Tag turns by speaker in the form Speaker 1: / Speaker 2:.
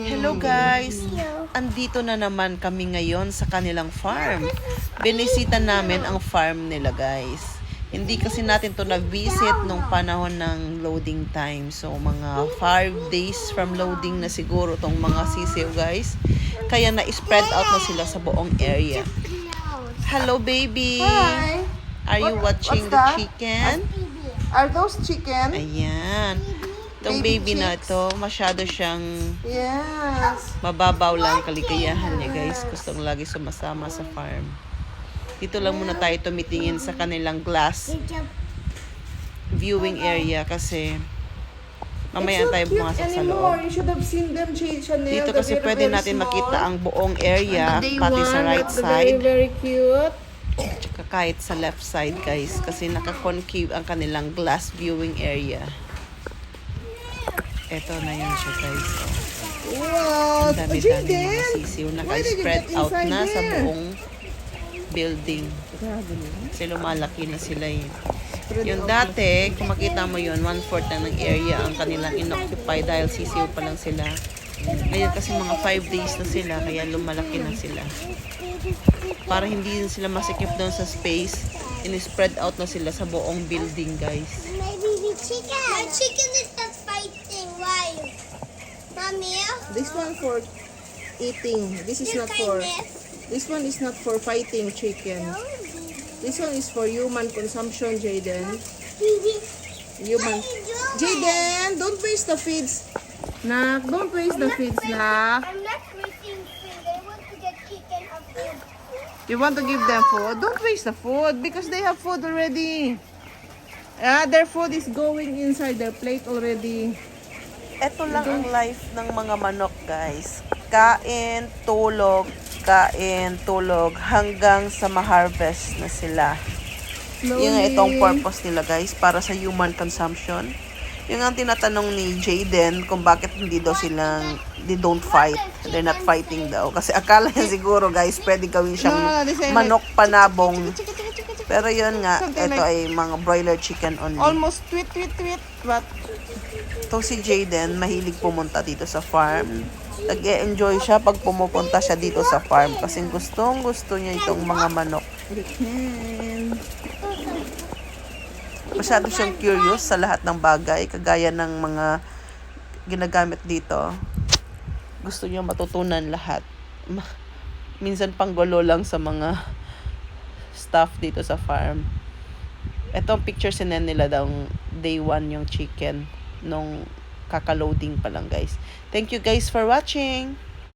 Speaker 1: Hello guys! Andito na naman kami ngayon sa kanilang farm. Binisita namin ang farm nila guys. Hindi kasi natin to na-visit nung panahon ng loading time. So mga 5 days from loading na siguro tong mga sisiw guys. Kaya na-spread out na sila sa buong area. Hello baby!
Speaker 2: Hi!
Speaker 1: Are you watching
Speaker 2: what's
Speaker 1: the
Speaker 2: that?
Speaker 1: chicken?
Speaker 2: Are those chicken?
Speaker 1: Ayan. Itong
Speaker 2: Baby
Speaker 1: baby na
Speaker 2: chicks?
Speaker 1: ito, masyado siyang
Speaker 2: Yes.
Speaker 1: mababaw lang kaligayahan niya guys. Gustong lagi sumasama sa farm. Dito lang muna tayo tumitingin sa kanilang glass viewing area kasi mamaya tayo pumasok sa loob.
Speaker 2: You should have seen them, Chanel.
Speaker 1: Dito kasi pwede natin makita ang buong area, pati sa right
Speaker 2: Very,
Speaker 1: side,
Speaker 2: very cute.
Speaker 1: tsaka kahit sa left side guys. Kasi naka-concave ang kanilang glass viewing area. Ito na yun siya guys.
Speaker 2: Wow.
Speaker 1: Ang dami-dami mga sisiw. Naka-spread out na sa buong building. Kasi lumalaki na sila yun. Yung dati, kung makita mo yun, 1/4 na ng area ang kanilang inoccupy dahil sisiw pa lang sila. Ngayon kasi mga 5 days na sila, kaya lumalaki na sila. Para hindi sila masikip doon sa space, in-spread out na sila sa buong building guys.
Speaker 3: My baby chicken. My chicken is not fighting. Why? Mommy?
Speaker 2: This one for eating. This is not for. This one is not for fighting chicken. This one is for human consumption, Jaden. Human. Jaden, don't waste the feeds. Nak, don't waste the feeds, nak.
Speaker 3: I'm not wasting food. I want to get chicken a food.
Speaker 2: You want to give them food? Don't waste the food because they have food already. Their food is going inside their plate already.
Speaker 1: Ito lang ang life ng mga manok guys. Kain, tulog, hanggang sa ma-harvest na sila. Yung itong purpose nila guys, para sa human consumption. Yung ang tinatanong ni Jaden kung bakit hindi daw silang, they don't fight. They're not fighting daw. Kasi akala niya siguro guys, pwede gawin siyang manok panabong. Pero yun nga, ito ay mga broiler chicken only.
Speaker 2: Almost tweet, but
Speaker 1: Itong si Jaden, mahilig pumunta dito sa farm. Nag-e-enjoy siya pag pumupunta siya dito sa farm kasi gustong-gusto niya itong mga manok. Masyado siyang curious sa lahat ng bagay, kagaya ng mga ginagamit dito. Gusto niya matutunan lahat. Minsan panggulo lang sa mga staff dito sa farm. Etong picture sinend nila daw day 1 yung chicken nung kaka-loading pa lang guys. Thank you guys for watching.